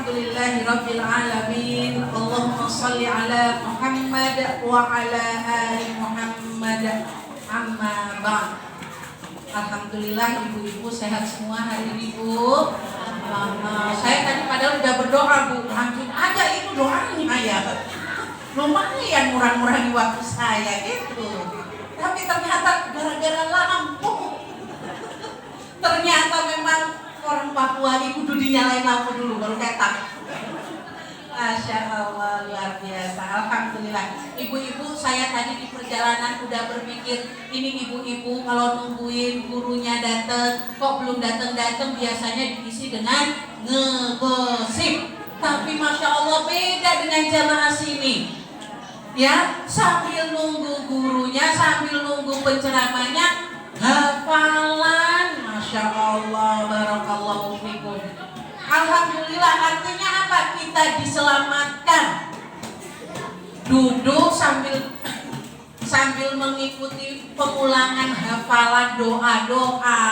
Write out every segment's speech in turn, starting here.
Alhamdulillahirabbil alamin. Allahumma shalli ala Muhammad wa ala ali Muhammad. Amma ba'd. Alhamdulillah ibu-ibu sehat semua hari ini, Bu. Saya tadi padahal udah berdoa, Bu. Lanjut aja itu doanya ya. Lumayan murah-murahi waktu saya gitu. Tapi ternyata gara-gara lampu. Ternyata memang orang Papua itu kudu dinyalain lampu dulu baru ketak. Masya Allah, luar biasa. Alhamdulillah. Ibu-ibu, saya tadi di perjalanan udah berpikir, ini ibu-ibu kalau nungguin gurunya datang, kok belum datang-datang, biasanya diisi dengan ngegosip. Tapi Masya Allah beda dengan jamaah sini. Ya, sambil nunggu gurunya, sambil nunggu penceramahnya, hafalan. Masya Allah, barakallahu fikum. Alhamdulillah, artinya apa? Kita diselamatkan. Duduk sambil mengikuti pengulangan hafalan doa-doa,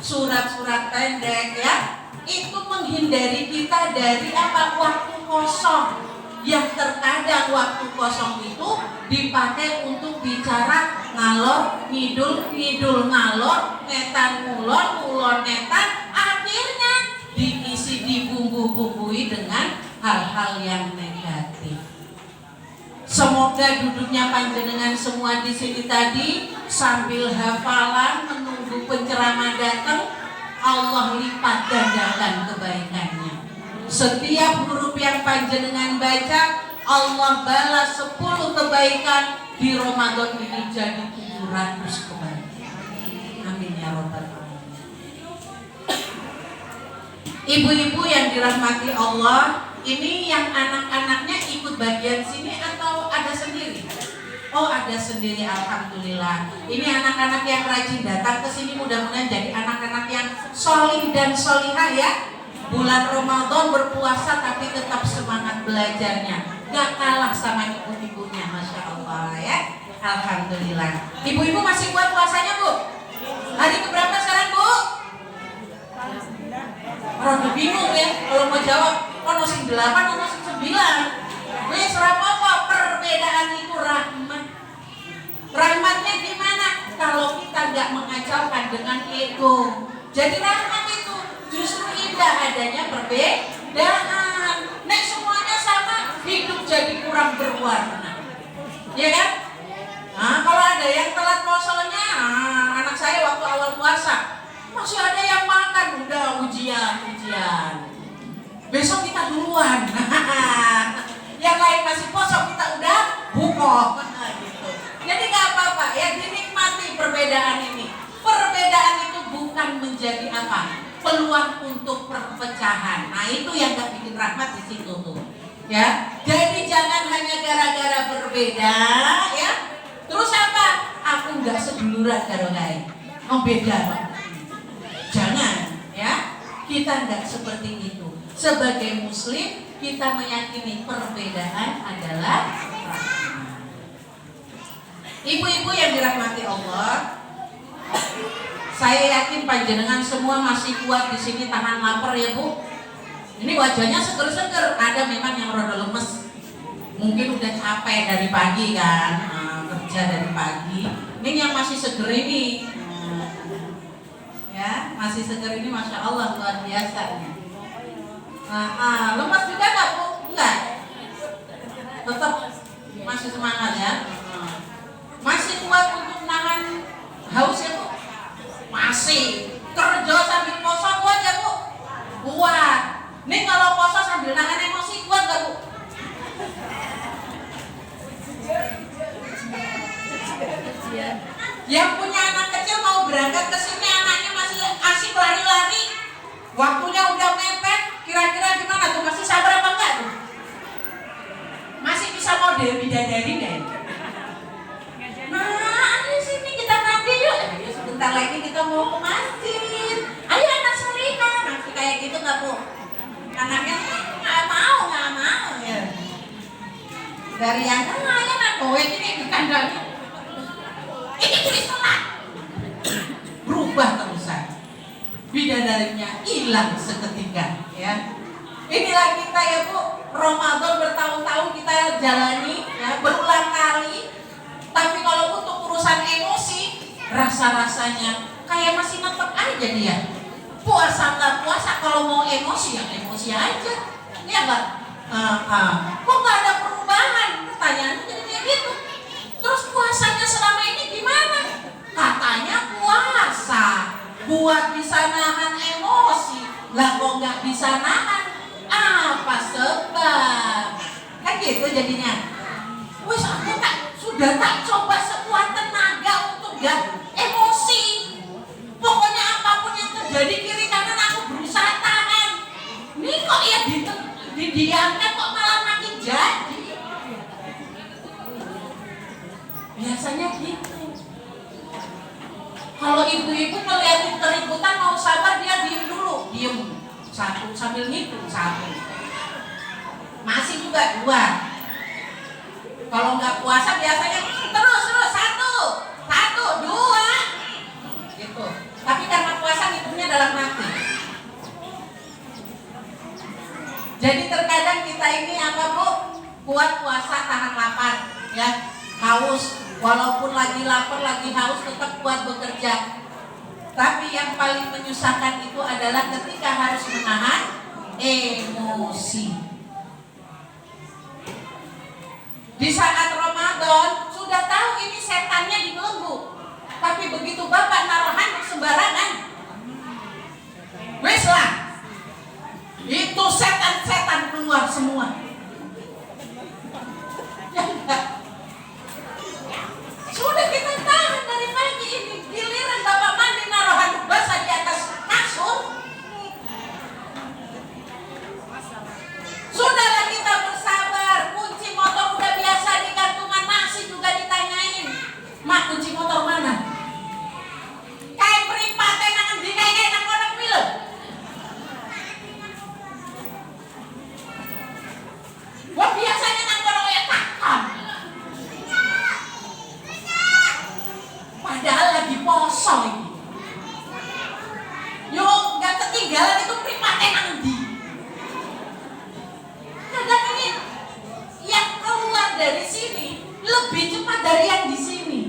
surat-surat pendek ya. Itu menghindari kita dari apa? Waktu kosong. Yang terkadang waktu kosong itu dipakai untuk bicara ngalor ngidul ngalor, netan ngulon netan, akhirnya diisi dibumbu-bumbui dengan hal-hal yang negatif. Semoga duduknya panjenengan semua di sini tadi sambil hafalan menunggu penceramah datang, Allah lipat gandakan kebaikannya. Setiap huruf yang panjenengan baca, Allah balas 10 kebaikan. Di Ramadan ini jadi 700 kebaikan. Amin ya Rabbal alamin. Ibu-ibu yang dirahmati Allah, ini yang anak-anaknya ikut bagian sini atau ada sendiri? Oh, ada sendiri, alhamdulillah. Ini anak-anak yang rajin datang ke sini, mudah-mudahan jadi anak-anak yang solih dan solihah ya. Bulan Ramadan berpuasa tapi tetap semangat belajarnya, gak kalah sama ibu-ibunya, Masya Allah ya. Alhamdulillah. Ibu-ibu masih kuat puasanya, Bu? Hari keberapa sekarang, Bu? Orang bingung ya kalau mau jawab. Ono sing 8, ono sing 9. Wis ora apa-apa, perbedaan itu rahmat. Rahmatnya gimana? Kalau kita gak mengacaukan dengan ego. Jadi rahmat itu justru indah adanya perbedaan. Nek semuanya sama, hidup jadi kurang berwarna. Ya kan? Nah, kalau ada yang telat posonya, anak saya waktu awal puasa masih ada yang makan, udah ujian. Besok kita duluan. Yang lain masih poso, kita udah buka. Gitu. Jadi gak apa-apa ya, dinikmati perbedaan ini. Perbedaan itu bukan menjadi apa? Peluang untuk perpecahan. Nah, itu yang gak bikin rahmat di situ tuh. Ya. Jadi jangan hanya gara-gara berbeda ya. Terus apa? Aku gak seduluran karo kae. Oh, beda. Jangan ya. Kita gak seperti itu. Sebagai muslim, kita meyakini perbedaan adalah rahmat. Ibu-ibu yang dirahmati Allah, saya yakin panjenengan semua masih kuat di sini tahan lapar ya, Bu. Ini wajahnya seger-seger, ada memang yang rada lemes. Mungkin udah capek dari pagi kan, kerja dari pagi. Ini yang masih seger ini. Ya, masih seger ini Masya Allah luar biasa ya. Lemas juga enggak, Bu? Enggak. Tetap masih semangat ya. Masih kuat untuk nahan haus ya, Bu? Masih. Kerja sambil poso kuat ya, Bu? Kuat. Nih kalau poso sambil nahan emosi kuat gak, Bu? Yang punya anak kecil mau berangkat ke sini, anaknya masih asik lari-lari, waktunya udah mepet, kira-kira gimana tuh? Masih sabar apa enggak tuh? Masih bisa model bidadari nggak ya? Nah, di sini kita mandi yuk. Ayo sebentar lagi kita mau ke masjid. Ayo anak Solihah, masih kayak gitu nggak, Bu? Anaknya nggak mau ya. Dari yang ayo nak kowe ini dikandani. Ini tulis sholat. Berubah terusan. Bidadarinya hilang seketika ya. Inilah kita ya Bu, Ramadan bertahun-tahun kita jalani ya, berulang kali. Tapi kalau untuk urusan emosi, rasa-rasanya kayak masih netep aja dia. Puasa nggak puasa, kalau mau emosi ya emosi aja. Ya nggak? Kok nggak ada perubahan? Pertanyaannya jadi kayak gitu. Terus puasanya selama ini gimana? Katanya puasa buat bisa nahan emosi. Lah kok nggak bisa nahan? Apa sebab? Kan gitu jadinya. Wes aku sudah tak coba sekuat tenaga untuk gak emosi. Pokoknya apapun yang terjadi kiri kanan aku berusaha tahan. Ini kok ya didiamkan kok malah makin jadi. Biasanya gitu. Kalau ibu-ibu ngeliatin keributan mau sabar, dia diem dulu, diem. Satu sambil ngitung, satu. Masih juga dua. Kalau nggak puasa biasanya terus satu, dua, gitu. Tapi karena puasa ngitungnya dalam hati. Jadi terkadang kita ini apa Bu? Kuat puasa tahan lapar, ya, haus. Walaupun lagi lapar, lagi haus, tetap kuat bekerja. Tapi yang paling menyusahkan itu adalah ketika harus menahan emosi. Di saat Ramadan sudah tahu ini setannya dibelenggu, tapi begitu Bapak naruh handuk sembarangan, wes lah, itu setan-setan keluar semua. Ya enggak? Sudah kita tahan dari pagi ini, giliran Bapak mandi naruh handuk basah di atas kasur. Sudahlah kita bersabar, kunci motor udah biasa di gantungan, masih juga ditanyain, Mak kunci motor mana? Kayak peripate nangan di kayak nang orang film. Wah biasanya nang orang kayak takam. Padahal lagi poso ini. Yo nggak ketinggalan itu peripate nang di. Kadang ini yang keluar dari sini lebih cepat dari yang di sini.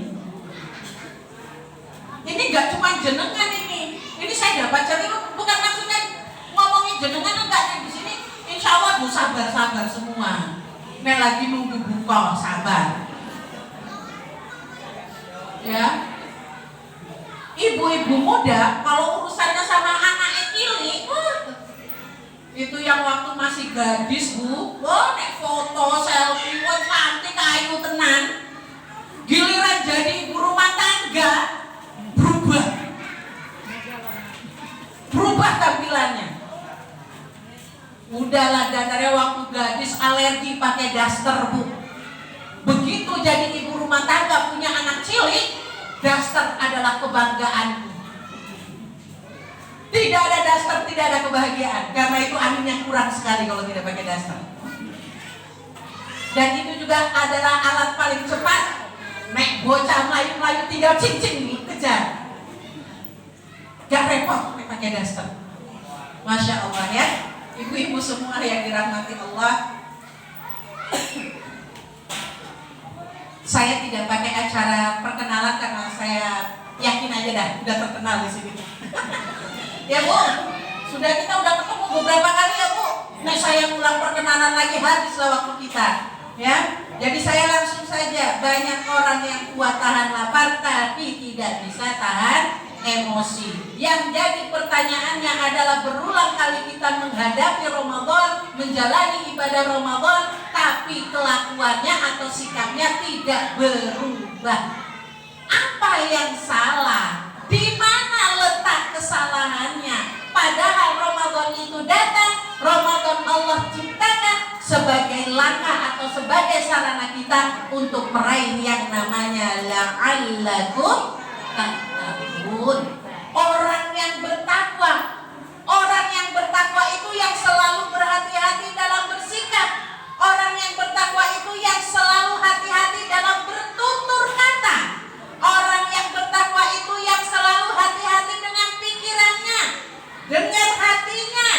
Ini nggak cuma jenengan ini saya dapat cerita, bukan maksudnya ngomongin jenengan enggak yang di sini. Insya Allah Bu sabar semua. Ini lagi nunggu buka sabar. Ya, ibu-ibu muda kalau urusannya sama anak cilik, itu yang waktu masih gadis Bu, wah nek foto selfie, wah cantik kayu tenan. Giliran jadi ibu rumah tangga berubah tampilannya. Udahlah dasarnya waktu gadis alergi pakai daster Bu. Begitu jadi ibu rumah tangga punya anak cilik, daster adalah kebanggaanku. Tidak ada daster, tidak ada kebahagiaan. Karena itu anginnya kurang sekali kalau tidak pakai daster. Dan itu juga adalah alat paling cepat. Nek bocah melayu-melayu tinggal cincin kejar. Gak repot pakai daster. Masya Allah ya. Ibu-ibu semua yang dirahmati Allah. Saya tidak pakai acara perkenalan karena saya yakin aja dah udah terkenal di sini. Ya Bu, kita udah ketemu beberapa kali ya Bu. Nah saya ulang perkenalan lagi, habislah waktu kita. Ya, jadi saya langsung saja. Banyak orang yang kuat tahan lapar tapi tidak bisa tahan emosi. Yang jadi pertanyaannya adalah berulang kali kita menghadapi Ramadan, menjalani ibadah Ramadan, tapi kelakuannya atau sikapnya tidak berubah. Apa yang salah? Di mana letak kesalahannya? Padahal Ramadan itu datang, Ramadan Allah ciptakan sebagai langkah atau sebagai sarana kita untuk meraih yang namanya la'allakum tattaqun. Orang yang bertakwa itu yang selalu berhati-hati dalam bersikap. Orang yang bertakwa itu yang selalu hati-hati dalam bertutur kata. Orang yang bertakwa itu yang selalu hati-hati dengan pikirannya, dengan hatinya.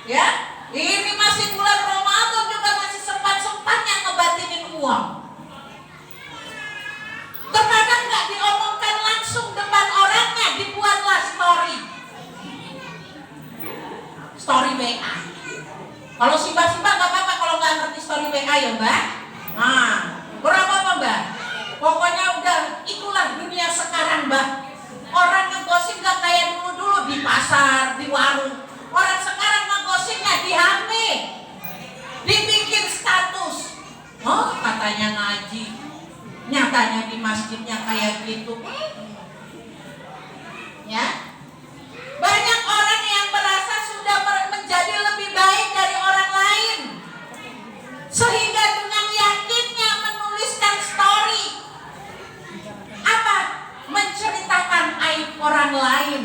Ya, ini masih ngomong. Terkadang nggak diomongkan langsung depan orangnya, dibuatlah story WA. Kalau Simba nggak apa-apa kalau nggak ngerti story WA ya Mbak. Nah, berapa apa Mbak? Pokoknya udah itulah dunia sekarang Mbak. Orang ngegosip nggak kayak dulu di pasar, di warung. Orang sekarang ngegosipnya di HP, dibikin status. Oh katanya ngaji, nyatanya di masjidnya kayak gitu. Ya, banyak orang yang merasa sudah menjadi lebih baik dari orang lain, sehingga dengan yakinnya menuliskan story apa? Menceritakan aib orang lain.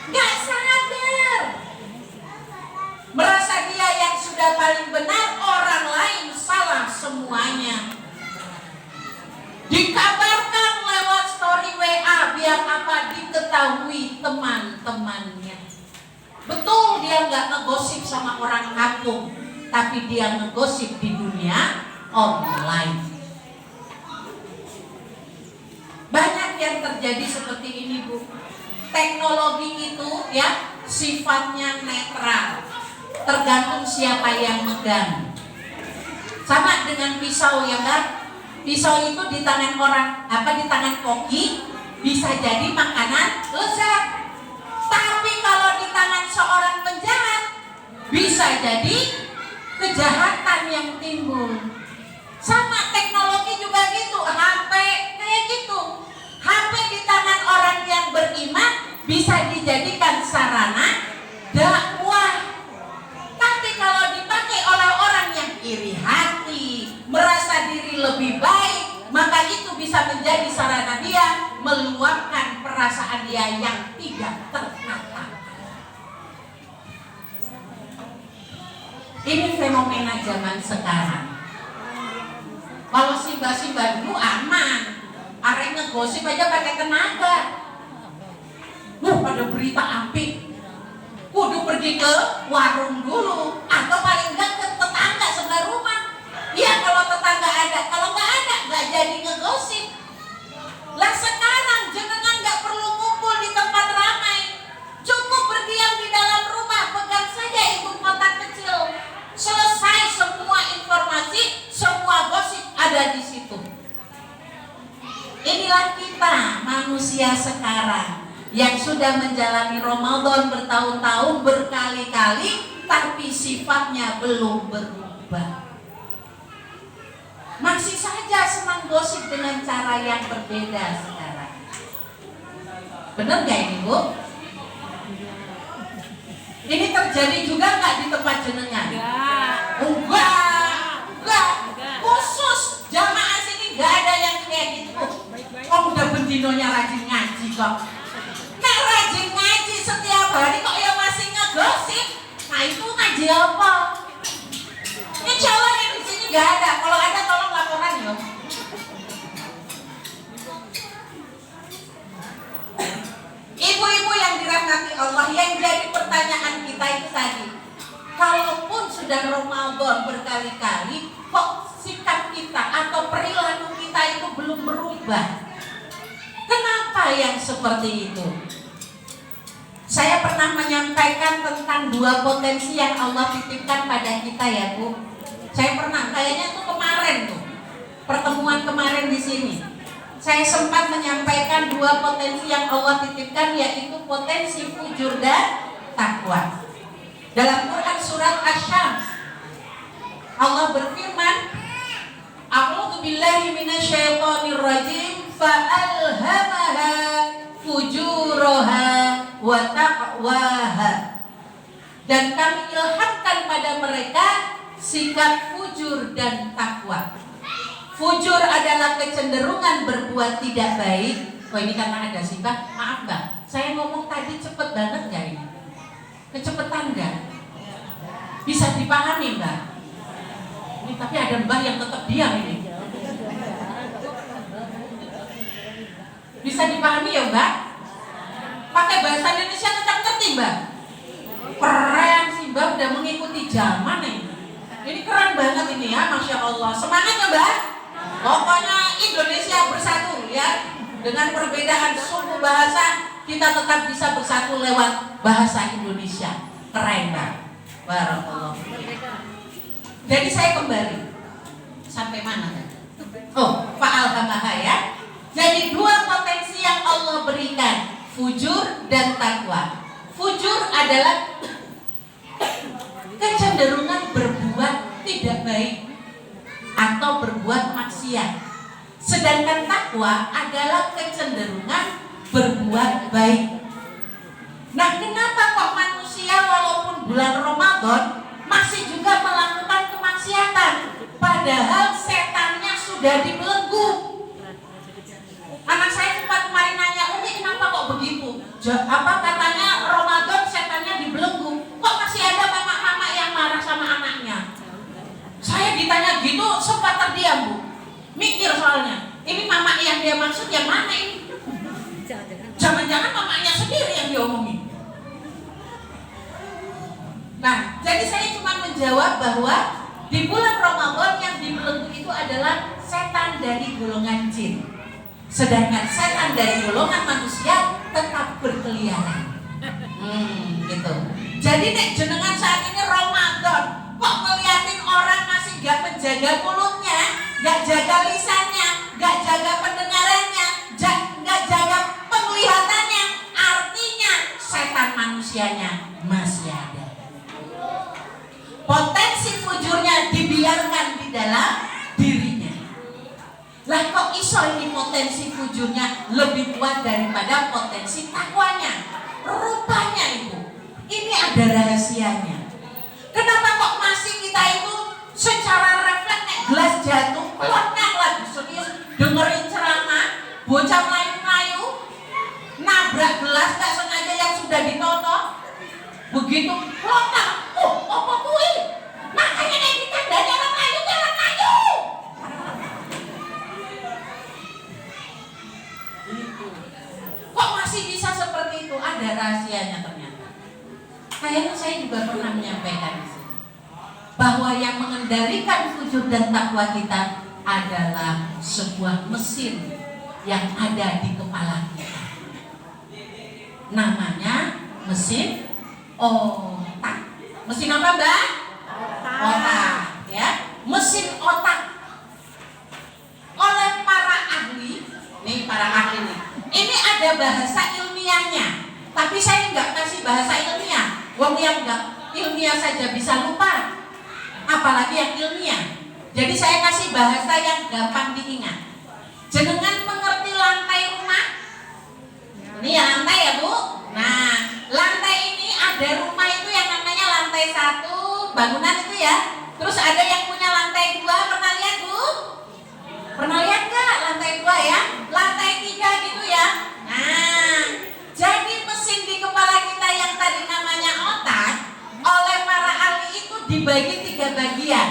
Gak sadar, merasa dia yang sudah paling benar, orang lain salah semuanya. Dikabarkan lewat story WA biar apa? Diketahui teman-temannya. Betul dia nggak ngegosip sama orang kampung, tapi dia ngegosip di dunia online. Banyak yang terjadi seperti ini Bu. Teknologi itu ya sifatnya netral, tergantung siapa yang megang. Sama dengan pisau ya kan? Pisau itu di tangan orang, di tangan koki bisa jadi makanan lezat. Tapi kalau di tangan seorang penjahat bisa jadi kejahatan yang timbul. Sama teknologi juga gitu, HP kayak gitu. HP di tangan orang yang beriman bisa dijadikan sarana dakwah. Tapi kalau dipakai oleh orang yang iri hati, merasa diri lebih baik, maka itu bisa menjadi sarana dia meluapkan perasaan dia yang tidak terkata. Ini fenomena zaman sekarang. Kalau Simba dulu aman, arek ngegosip aja pakai tenaga. Ada berita api, kudu pergi ke warung dulu, atau paling enggak ke tetangga sebelah rumah. Iya kalau tetangga ada, kalau nggak ada nggak jadi ngegosip. Lah sekarang jenengan nggak perlu ngumpul di tempat ramai, cukup berdiam di dalam rumah, pegang saja ibu kotak kecil, selesai semua informasi, semua gosip ada di situ. Inilah kita manusia sekarang yang sudah menjalani Ramadan bertahun-tahun, berkali-kali, tapi sifatnya belum berubah. Masih saja senang gosip dengan cara yang berbeda sekarang. Benar gak ini Bu? Ini terjadi juga gak di tempat jenengan? Enggak. Khusus jamaah sini gak ada yang kayak gitu. Oh udah bendinonya rajin ngaji kok. Nah rajin ngaji setiap hari kok ya masih ngegosip. Nah itu ngaji apa? Insya Allah yang di sini gak ada. Kalau ada tolong laporan ya. Ibu-ibu yang dirahmati Allah, yang jadi pertanyaan kita itu tadi, kalaupun sudah Ramadan berkali-kali, kok sikap kita atau perilaku kita itu belum berubah? Kenapa yang seperti itu? Saya pernah menyampaikan tentang dua potensi yang Allah titipkan pada kita ya Bu. Saya pernah, kayaknya tuh kemarin tuh, pertemuan kemarin di sini. Saya sempat menyampaikan dua potensi yang Allah titipkan, yaitu potensi fujur dan takwa. Dalam Quran surat Asy-Syams, Allah berfirman, A'udzu billahi minasyaitonir rajim, fa'alhamaha fujuraha wa taqwaha. Dan kami ilhamkan pada mereka sikap fujur dan takwa. Fujur adalah kecenderungan berbuat tidak baik. Oh ini karena ada sih Mbak, maaf Mbak, saya ngomong tadi cepet banget gak ini? Kecepetan gak? Bisa dipahami Mbak? Ini tapi ada Mbak yang tetap diam ini. Bisa dipahami ya Mbak? Pakai bahasa Indonesia tetap ngerti Mbak? Keren sih Mbak, udah mengikuti zaman nih. Ini keren banget ini ya, Masya Allah. Semangat ya Mbak. Pokoknya Indonesia bersatu ya. Dengan perbedaan suku bahasa, kita tetap bisa bersatu lewat bahasa Indonesia. Keren Mbak. Barakallahu. Jadi saya kembali. Sampai mana kan? Oh, fa'alhamaha ya. Jadi dua potensi yang Allah berikan, fujur dan takwa. Fujur adalah kecenderungan berbuat tidak baik atau berbuat maksiat. Sedangkan takwa adalah kecenderungan berbuat baik. Nah, kenapa kok manusia walaupun bulan Ramadan masih juga melakukan kemaksiatan? Padahal setannya sudah dibelenggu. Anak saya sempat kemarin nanya, Umi kenapa kok begitu? Katanya Ramadan setannya dibelenggu. Kok masih ada mama-mama yang marah sama anaknya? Saya ditanya gitu sempat terdiam Bu. Mikir soalnya, ini mama yang dia maksud yang mana ini? Jangan-jangan mamanya sendiri yang diomongin. Nah, jadi saya cuma menjawab bahwa di bulan Ramadan yang dibelenggu itu adalah setan dari golongan jin. Sedangkan setan dari golongan manusia tetap berkeliaran. Gitu. Jadi nek jenengan saat ini Ramadan, kok ngeliatin orang masih gak menjaga mulutnya, gak jaga lisannya, gak jaga pendengarannya, gak jaga penglihatannya, artinya setan manusianya masih ada. Potensi fujurnya dibiarkan di dalam dirinya. Lah kok iso ini potensi fujurnya lebih kuat daripada potensi takwanya? Rupanya Ibu, ini ada rahasianya. Kenapa kok masih kita itu secara refleks nek gelas jatuh, pelonyak lagi serius dengerin ceramah, bocah melayu-melayu, nabrak gelas gak sengaja yang sudah ditoto, begitu pelonyak, apa kuwi? Makanya nek ditandani orang Melayu, orang Melayu. Kok masih bisa seperti itu? Ada rahasianya ternyata. Kayaknya saya juga pernah menyampaikan di sini bahwa yang mengendalikan fujur dan takwa kita adalah sebuah mesin yang ada di kepala kita. Namanya mesin otak. Mesin apa Mbak? Otak. Ya, mesin otak. Oleh para ahli, nih para ahli nih. Ini ada bahasa ilmiahnya, tapi saya nggak kasih bahasa ilmiah. Wong yang nggak ilmiah saja bisa lupa, apalagi yang ilmiah. Jadi saya kasih bahasa yang gampang diingat. Jenengan mengerti lantai rumah? Ini ya lantai ya Bu. Nah, lantai ini ada rumah itu yang namanya lantai 1 bangunan itu ya. Terus ada yang punya lantai 2, pernah lihat Bu? Pernah lihat nggak lantai 2 ya? Lantai 3 gitu ya. Nah, jadi mesin di kepala kita yang tadi namanya otak oleh para ahli itu dibagi 3 bagian.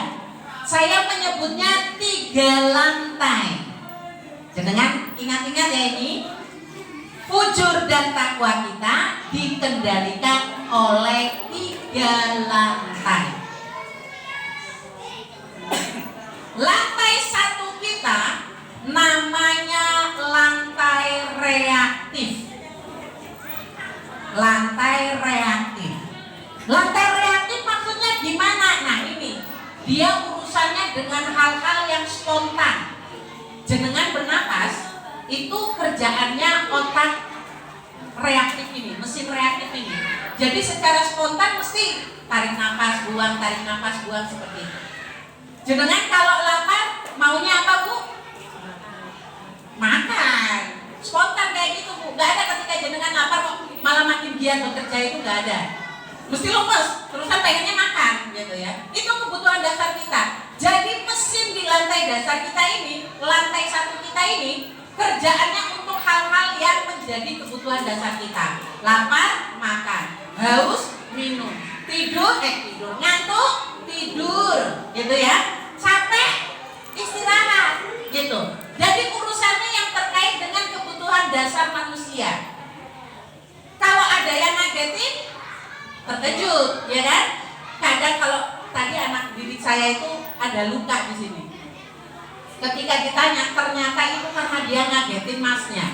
Saya menyebutnya 3 lantai. Jenengan ingat-ingat ya ini. Fujur dan takwa kita dikendalikan oleh 3 lantai. Lantai 1 kita namanya lantai reaktif. Lantai reaktif. Lantai reaktif maksudnya gimana? Nah ini, dia urusannya dengan hal-hal yang spontan. Jenengan bernapas, itu kerjaannya otak reaktif ini, mesin reaktif ini. Jadi secara spontan mesti tarik nafas, buang seperti itu. Jenengan kalau lapar maunya apa Bu? Makan. Spontan kayak gitu Bu. Gak ada ketika jenengan lapar kok malah makin giat bekerja, itu gak ada. Mesti lemes, terusan pengennya makan gitu ya. Itu kebutuhan dasar kita. Jadi mesin di lantai dasar kita ini, lantai 1 kita ini, kerjaannya untuk hal-hal yang menjadi kebutuhan dasar kita. Lapar, makan. Haus, minum. Tidur, ngantuk, tidur, gitu ya. Capek, istirahat, gitu. Jadi urusannya yang terkait dengan kebutuhan dasar manusia. Kalau ada yang ngagetin, terkejut, ya kan? Kadang kalau tadi anak didik saya itu ada luka di sini. Ketika ditanya, ternyata itu karena dia ngagetin masnya.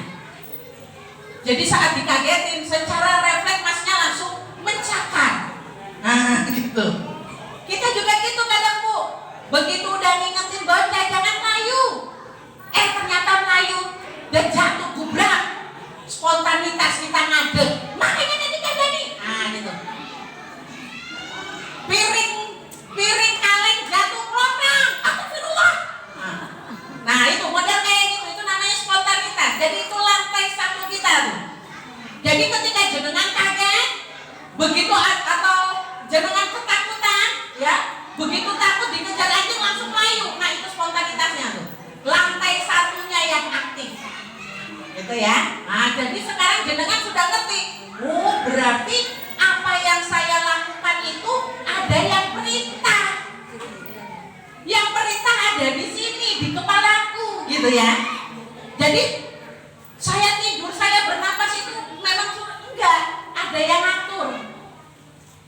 Jadi saat dikagetin, secara refleks masnya langsung mencakar. Nah gitu. Kita juga gitu kadang Bu. Begitu udah ngingetin bocah jangan melayu, ternyata melayu dan jatuh gubrak. Spontanitas kita ngadeg. Makanya nanti kagak nih. Nah gitu. Piring kaleng jatuh kelontang. Astagfirullah. Nah itu model kayak gitu. Itu namanya spontanitas. Jadi itu lantai satu kita tuh. Jadi ketika jenengan kaget, begitu atau jenengan ketakutan, ya, begitu takut dikejar anjing langsung melayu. Nah itu spontanitasnya tuh. Lantai satunya yang aktif. Gitu ya. Nah jadi sekarang jenengan sudah ngerti. Oh berarti apa yang saya lakukan itu ada yang perintah. Yang perintah ada di sini di kepalaku, gitu ya. Jadi saya tidur, saya bernapas itu memang enggak ada yang ngatur.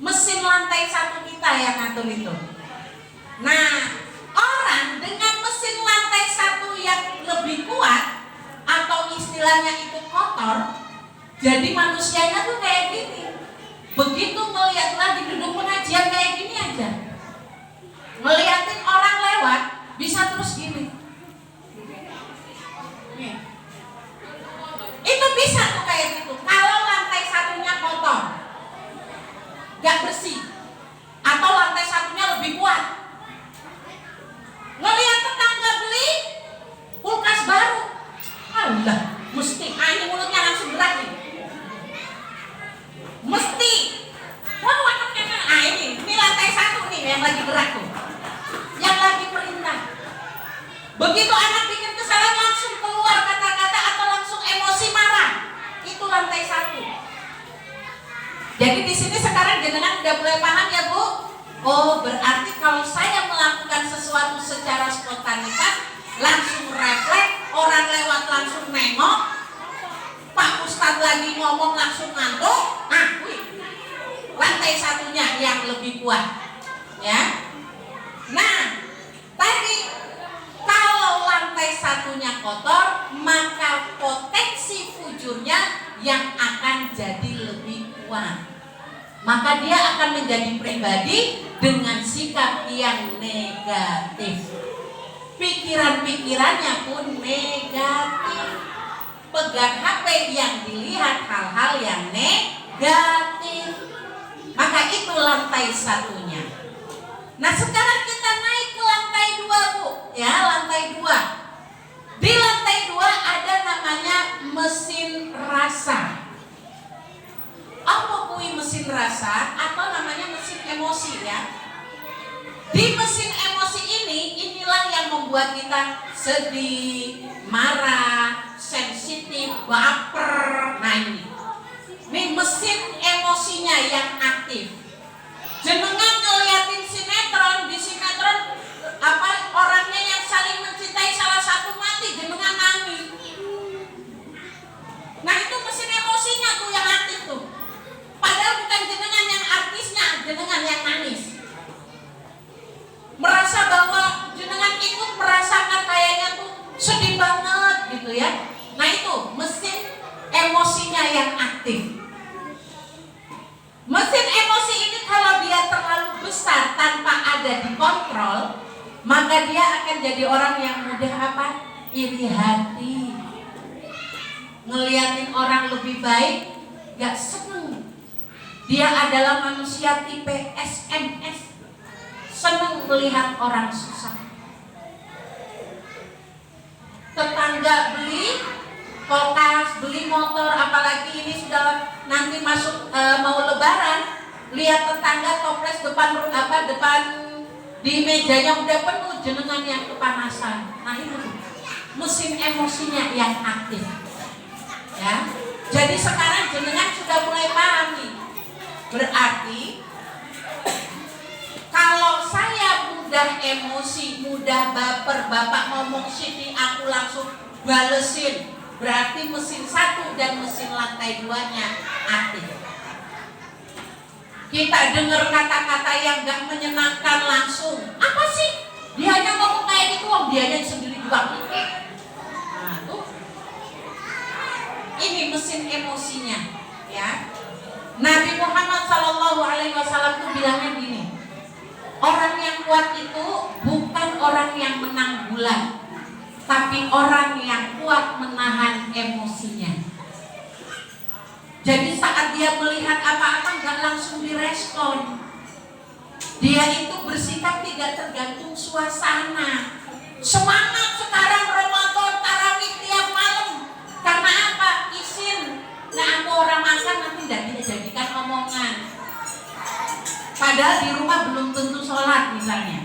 Mesin lantai satu kita yang ngatur itu. Nah orang dengan mesin lantai satu yang lebih kuat atau istilahnya itu kotor, jadi manusianya tuh kayak gini. Begitu melihat lagi duduk pengajian kayak gini aja, ngeliatin orang lewat bisa terus gini. Nih. Itu bisa tuh kayak gitu. Kalau lantai satunya kotor, gak bersih, atau lantai satunya lebih kuat. Ngeliat tetangga beli kulkas baru, Allah, mesti, ini mulutnya langsung gerak nih. Mesti. Wah, ini lantai satu nih yang lagi gerak tuh. Yang lagi perintah. Begitu anak bikin kesalahan langsung keluar kata-kata atau langsung emosi marah. Itu lantai satu. Jadi di sini sekarang jenengan udah mulai paham ya Bu? Oh, berarti kalau saya melakukan sesuatu secara spontanitas, langsung refleks, orang lewat langsung nengok, Pak Ustadz lagi ngomong langsung ngantuk, lantai satunya yang lebih kuat, ya. Nah, tadi kalau lantai satunya kotor, maka potensi fujurnya yang akan jadi lebih kuat. Maka dia akan menjadi pribadi dengan sikap yang negatif. Pikiran-pikirannya pun negatif. Pegang HP yang dilihat hal-hal yang negatif. Maka itu lantai satunya. Nah sekarang kita naik ke lantai 2 Bu. Ya lantai 2. Di lantai 2 ada namanya mesin rasa. Apa kui mesin rasa atau namanya mesin emosi ya? Di mesin emosi inilah yang membuat kita sedih, marah, sensitif, baper. Nah ini mesin emosinya yang aktif. Jenengan ngeliatin sinetron, di sinetron apa orangnya yang saling mencintai salah satu mati, jenengan nangis. Nah itu mesin emosinya tuh yang aktif tuh. Padahal bukan jenengan yang artisnya, jenengan yang nangis. Merasa bahwa jenengan ikut merasakan kayaknya tuh sedih banget gitu ya. Nah itu mesin emosinya yang aktif. Mesin emosi ini kalau dia terlalu besar tanpa ada dikontrol, maka dia akan jadi orang yang mudah apa? Iri hati. Ngeliatin orang lebih baik, gak seneng. Dia adalah manusia tipe SMS. Seneng melihat orang susah. Tetangga beli kulkas, beli motor, apalagi ini sudah nanti masuk mau lebaran, lihat tetangga toples depan di mejanya udah penuh, jenengan yang kepanasan. Nah itu mesin emosinya yang aktif. Ya, jadi sekarang jenengan sudah mulai paham nih. Berarti kalau saya mudah emosi, mudah baper, bapak ngomong sini aku langsung balesin. Berarti mesin satu dan mesin lantai 2-nya aktif. Kita dengar kata-kata yang gak menyenangkan langsung. Apa sih? Dia hanya ngomong kayak gitu, dianya sendiri juga. Nah, tuh. Ini mesin emosinya, ya. Nabi Muhammad SAW tuh bilangnya gini, orang yang kuat itu bukan orang yang menanggulang, tapi orang yang kuat menahan emosinya. Jadi saat dia melihat apa-apa nggak langsung direspon. Dia itu bersikap tidak tergantung suasana. Semangat sekarang Ramadan tarawih tiap malam. Karena apa? Isin. Nah, aku orang makan nanti tidak dijadikan omongan. Padahal di rumah belum tentu sholat misalnya.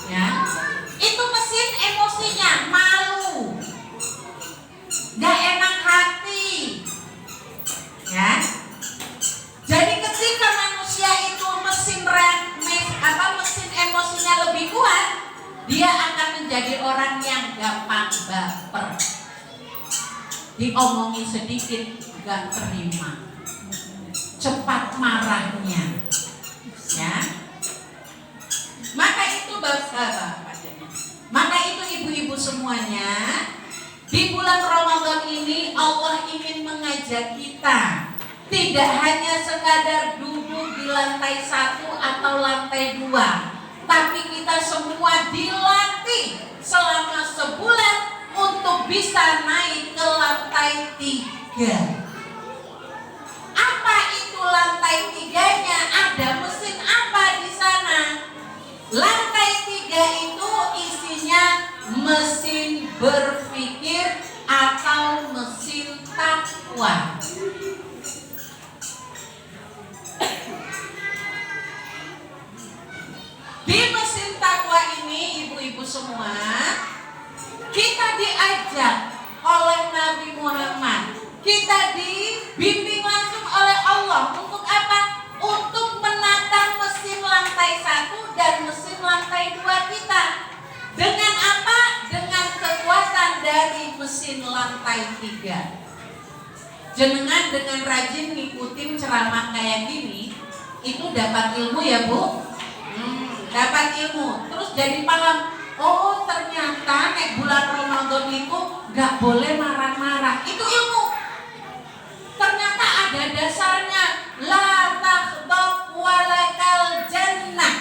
Ya, itu mesin emosinya, malu, gak enak hati. Ya, jadi ketika manusia itu mesin emosinya lebih kuat, dia akan menjadi orang yang gampang baper. Diomongi sedikit gak terima, cepat marahnya. Ya, maka itu maka itu ibu-ibu semuanya, di bulan Ramadan ini Allah ingin mengajak kita tidak hanya sekadar duduk di lantai 1 atau lantai 2, tapi kita semua dilatih selama sebulan untuk bisa naik ke lantai 3. Apa itu lantai 3-nya? Ada mesin apa di sana? Lantai 3 itu isinya mesin berpikir atau mesin takwa. Di mesin takwa ini, ibu-ibu semua, kita diajak oleh Nabi Muhammad, kita dibimbing langsung oleh Allah untuk apa? Untuk menata mesin lantai 1 dan mesin lantai 2 kita. Dengan apa? Dengan kekuatan dari mesin lantai 3. Jenengan dengan rajin ngikutin ceramah kayak gini, itu dapat ilmu ya Bu? Dapat ilmu. Terus jadi paham, oh ternyata nek bulan Ramadan itu gak boleh marah-marah. Itu ilmu. Ternyata ada dasarnya. La taghdab walakal jannah.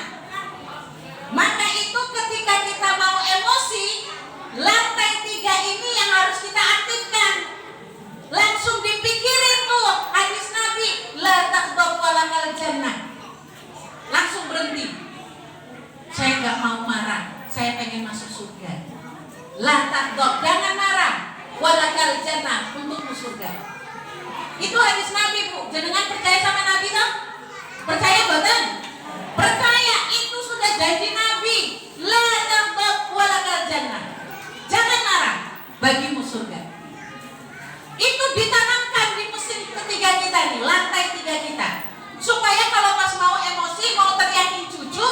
Maka itu ketika kita mau emosi, lantai 3 ini yang harus kita aktifkan. Langsung dipikirin tuh hadis Nabi, la taghdab walakal jannah. Langsung berhenti. Saya gak mau marah, saya pengen masuk surga. La taghdab, jangan marah, walakal jannah, untukmu surga. Itu hadis Nabi Bu. Jenengan percaya sama Nabi toh? Percaya betul? Percaya, itu sudah janji Nabi. La taghdab walakal jannah. Jangan marah, bagimu surga. Itu ditanamkan di mesin ketiga kita nih, lantai 3 kita. Supaya kalau pas mau emosi, mau teriakin cucu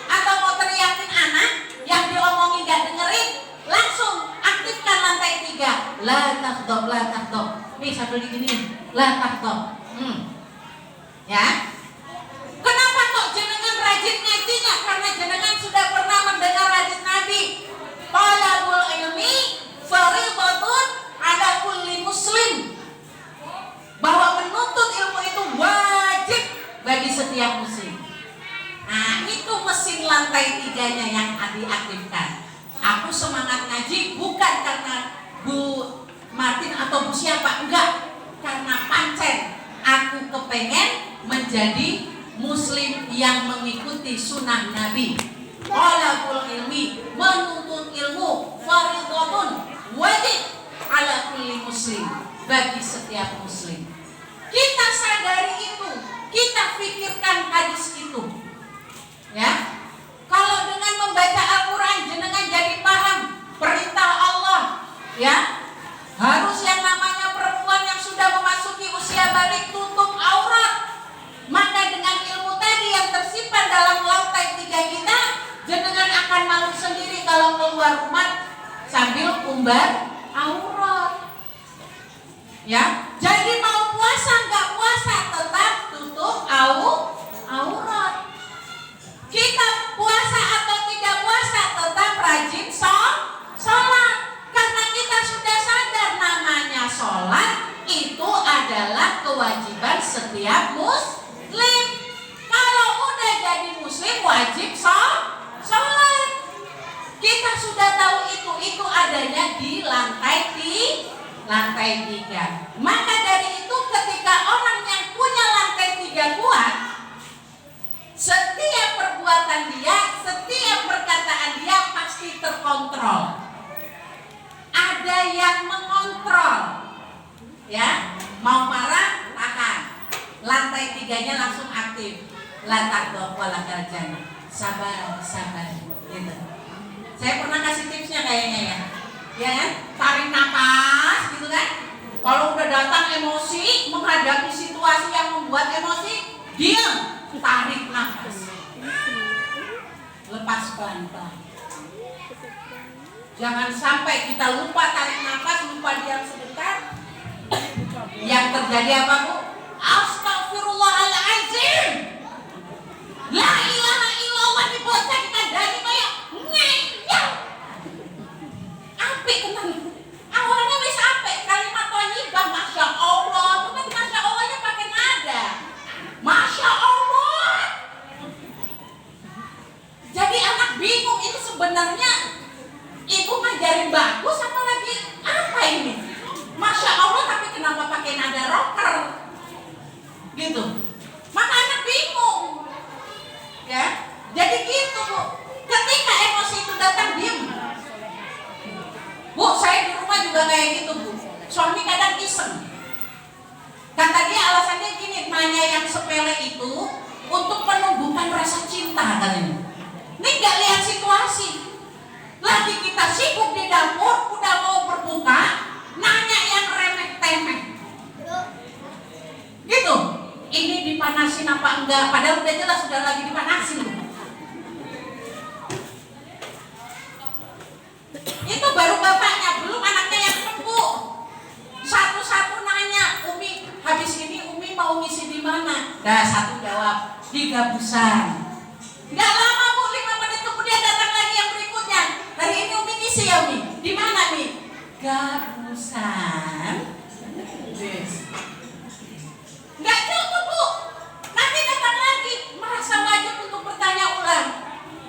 atau mau teriakin anak yang diomongin gak dengerin, langsung aktifkan lantai 3. La taghdab, la taghdab. Nih sambil diginiin, la taghdab. Ya. Kenapa kok jenengan rajin ngajinya? Karena jenengan sudah pernah mendengar hadis Nabi. Talabul ilmi fardhatun ala kulli muslim. Bahwa menuntut ilmu itu wajib bagi setiap muslim. Nah, itu mesin lantai 3-nya yang diaktifkan. Aku semangat ngaji bukan karena Bu Martin atau Bu siapa, enggak, karena pancen aku kepengen menjadi muslim yang mengikuti sunnah Nabi. Talabul ilmi, menuntut ilmu, fardhatun, wajib ala kulli muslim, bagi setiap muslim. Kita sadari itu, kita pikirkan hadis itu. Ya. Kalau dengan membaca Al-Quran jenengan jadi paham perintah Allah, ya. Harus yang namanya perempuan yang sudah memasuki usia balik tutup aurat. Maka dengan ilmu tadi yang tersimpan dalam lantai 3 kita, jenengan akan malu sendiri kalau keluar rumah sambil umbar aurat. Ya, jadi mau puasa nggak puasa tetap tutup aurat. Kita puasa atau tidak puasa tetap adanya di lantai 3. Maka dari itu ketika orang yang punya lantai 3 kuat, setiap perbuatan dia, setiap perkataan dia pasti terkontrol. Ada yang mengontrol, ya, mau marah tahan, lantai 3-nya langsung aktif, lantak wala kaljana, sabar, gitu. Saya pernah kasih tipsnya kayaknya ya kan? Tarik napas, gitu kan? Kalau udah datang emosi, menghadapi situasi yang membuat emosi, diam, tarik napas, lepas pelan-pelan. Jangan sampai kita lupa tarik nafas, lupa diam sebentar. Yang terjadi apa, Bu? Astagfirullahaladzim. La ilaha illallah dibaca kita dari kayak ngeyel. Apik teman. Awalnya wis apik, kalimat thayyibah masya Allah. Itu kan masya Allahnya pakai nada. Masya Allah. Jadi anak bingung itu sebenarnya ibu ngajarin bagus apa lagi apa ini? Masya Allah, tapi kenapa pakai nada rocker? Gitu. Maka anak bingung. Ya. Jadi gitu, Bu. Ketika emosi itu datang, diam. Bu, saya di rumah juga kayak gitu, Bu. Suami kadang iseng. Kata dia alasannya gini, nanya yang sepele itu untuk menumbuhkan rasa cinta katanya. Ini nggak lihat situasi. Lagi kita sibuk di dapur, udah mau berbuka, nanya yang remeh-temeh. Gitu. Ini dipanasin apa enggak? Padahal udah jelas sudah lagi dipanasin. Itu baru bapaknya, belum anaknya yang sembuh. Satu-satu nanya, Umi, habis ini Umi mau ngisi di mana? Dah satu jawab, di Gabusan. Nggak lama, Bu, 5 menit kemudian datang lagi yang berikutnya. Hari ini Umi ngisi ya, Umi? Di mana, Mi? Gabusan. Yes. Nggak cukup, Bu. Nanti datang lagi, merasa wajib untuk bertanya ulang.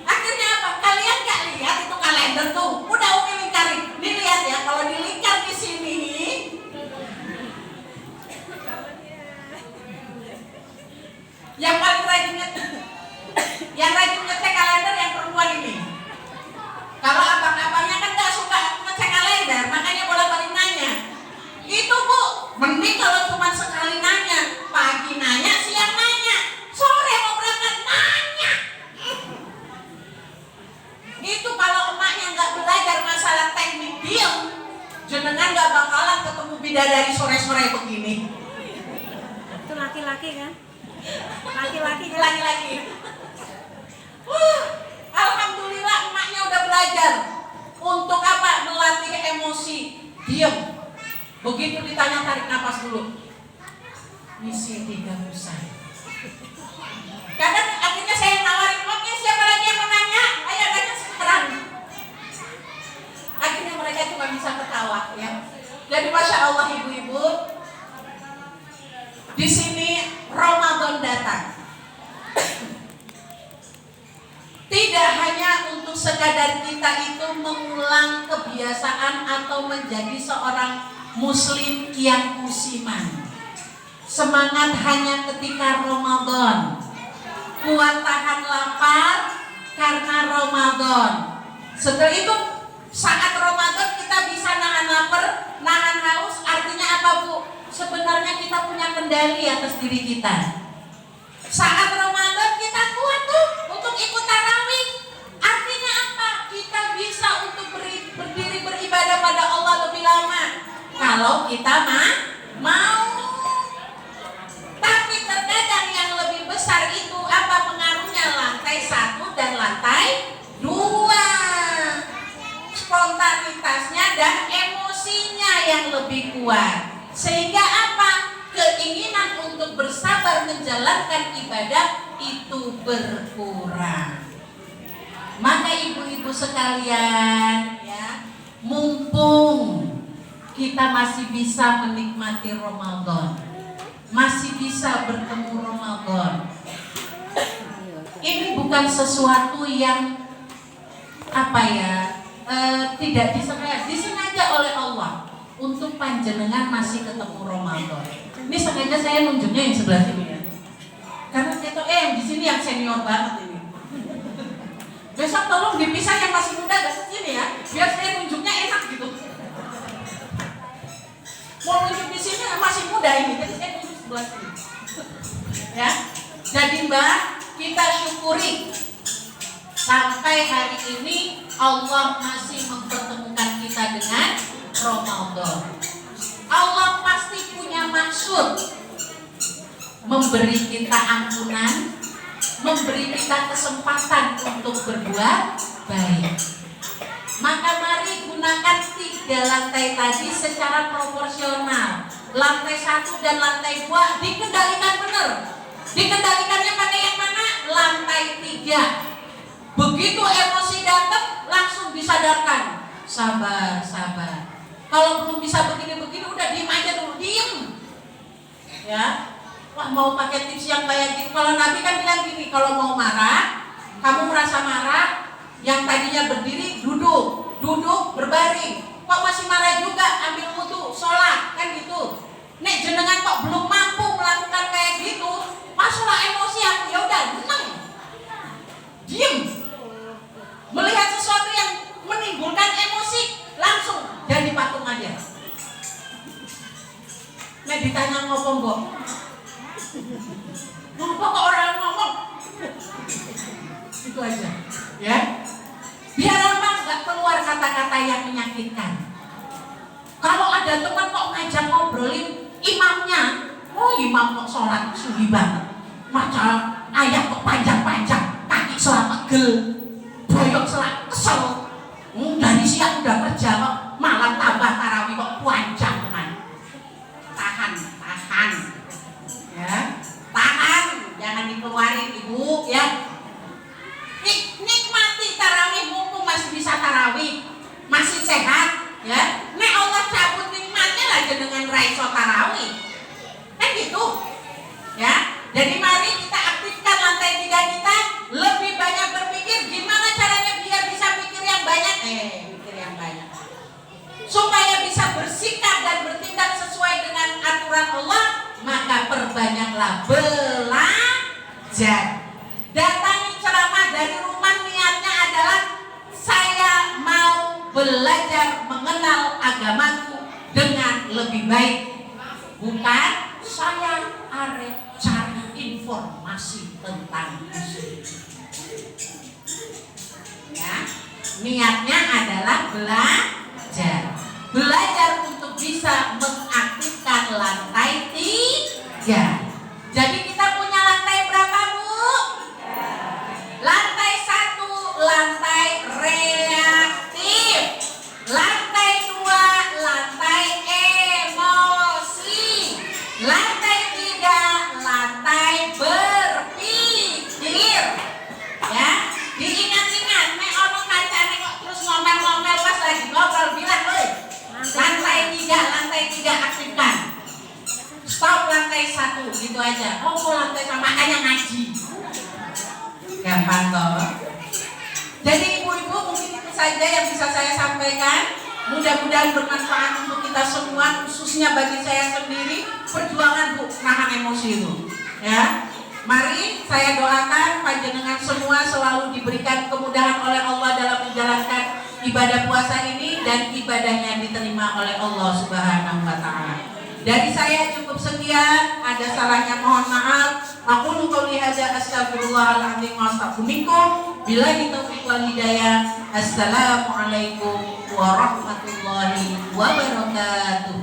Akhirnya apa? Kalian nggak lihat itu kalender tuh? Udah Umi lingkarin. Dilihat ya, kalau dilingkar di sini. Yang paling rajin ngecek kalender yang perempuan ini. Kalau abang-abangnya kan nggak suka ngecek kalender, makanya bolak-balik nanya. Itu, Bu, mending kalau cuma sekali nanya, pagi nanya, siang nanya, sore mau berangkat nanya. Itu kalau emaknya nggak belajar masalah teknik diam, jenengan nggak bakalan ketemu bidadari sore-sore begini. Itu laki-laki kan? Laki-laki. Alhamdulillah emaknya udah belajar untuk apa? Melatih emosi diam. Begitu ditanya tarik nafas dulu. Misi 3 busa. Kadang akhirnya saya nawarin, oke siapa lagi yang mau nanya? Ayo tanya sekarang. Akhirnya mereka cuma bisa ketawa ya. Jadi masya Allah ibu-ibu, di sini Ramadan datang. Tidak hanya untuk sekadar kita itu mengulang kebiasaan atau menjadi seorang muslim yang musiman. Semangat hanya ketika Ramadan. Kuat tahan lapar karena Ramadan. Setelah itu saat Ramadan kita bisa nahan lapar, nahan haus. Artinya apa, Bu? Sebenarnya kita punya kendali atas diri kita. Saat Ramadan kita kuat tuh untuk ikut tarawih. Artinya apa? Kita bisa untuk berdiri beribadah pada Allah lebih lama. Kalau kita mau. Tapi terkadang yang lebih besar itu apa pengaruhnya? Lantai 1 dan lantai 2. Spontanitasnya dan emosinya yang lebih kuat. Sehingga apa? Keinginan untuk bersabar menjalankan ibadah itu berkurang. Maka ibu-ibu sekalian ya, mumpung kita masih bisa menikmati Ramadan, masih bisa bertemu Ramadan, ini bukan sesuatu yang apa ya, tidak panjenengan masih ketemu Ramadan. Ini sengaja saya nunjuknya yang sebelah sini ya. Karena kita yang di sini yang senior banget ini. Besok tolong dipisah yang masih muda agak sini ya, biar saya nunjuknya enak gitu. Mau nunjuk di sini masih muda ini, jadi saya nunjuk sebelah sini. Ya, jadi Mbak, kita syukuri sampai hari ini Allah masih mempertemukan kita dengan Ramadan. Allah pasti punya maksud memberi kita ampunan, memberi kita kesempatan untuk berbuat baik. Maka mari gunakan 3 lantai tadi secara proporsional. Lantai 1 dan lantai 2 dikendalikan benar. Dikendalikannya pada yang mana? Lantai 3. Begitu emosi datang langsung disadarkan. Sabar, sabar. Kalau belum bisa begini-begini udah diem aja dulu, diem. Ya. Wah, mau pakai tips yang kayak gini. Kalau Nabi kan bilang gini, kalau mau marah, kamu merasa marah, yang tadinya berdiri duduk, duduk berbaring. Kok masih marah juga? Ambil wudu, sholat, kan gitu. Nek jenengan kok belum mampu melakukan kayak gitu, masuklah emosi aku, ya udah, tenang, diem. Melihat sesuatu yang menimbulkan emosi, langsung jadi patung aja. Nek ditanya ngomong kok, ngomong kok orang ngomong, itu aja, ya. Biar apa nggak keluar kata-kata yang menyakitkan. Kalau ada teman kok ngajak ngobrolin imamnya, oh imam kok sholat suwi banget, maca ayat kok panjang-panjang, kaki sholat pegel, boyok sholat kesel. Dari siang udah kerja kok malam tambah tarawih kok panjang teman. Tahan, tahan, ya, tahan, jangan dikeluarin ibu, ya. Nikmati tarawih, mumpung masih bisa tarawih, masih sehat, ya. Nek Allah cabut nikmatnya lah dengan raiso tarawih, kan gitu, ya. Jadi mari kita aktifkan lantai 3 kita, lebih banyak berpikir gimana caranya biar bisa mikir yang banyak, mikir yang banyak, supaya bisa bersikap dan bertindak sesuai dengan aturan Allah. Maka perbanyaklah belajar. Datangi ceramah dari rumah, niatnya adalah saya mau belajar mengenal agamaku dengan lebih baik, bukan saya arep cari informasi tentang Islam. Ya, niatnya adalah belajar untuk bisa mengaktifkan lantai 3. Jadi kita punya lantai berapa, Bu? Lantai 1, lantai reaktif. Lantai 2, lantai emosi. Lantai 3, lantai berpikir. Ya, diingat-ingat, nek ono kancane kok terus ngomel-ngomel pas lagi ngobrol, bilang, "Woi, lantai 3 aktifkan." Stop lantai 1, gitu aja. Oh, lantai sama makanya ngaji. Gampang toh. Jadi ibu-ibu, mungkin itu saja yang bisa saya sampaikan. Mudah-mudahan bermanfaat untuk kita semua, khususnya bagi saya sendiri. Perjuangan Bu, nahan emosi itu, ya. Mari saya doakan panjenengan semua selalu diberikan kemudahan oleh Allah dalam menjalankan ibadah puasa ini, dan ibadahnya diterima oleh Allah Subhanahu wa Ta'ala. Dari saya cukup sekian, ada salahnya mohon maaf. Aku qouli hadza astaghfirullahaladzim wa astaghfirukum. Billahi taufiq wal hidayah. Assalamualaikum warahmatullahi wabarakatuh.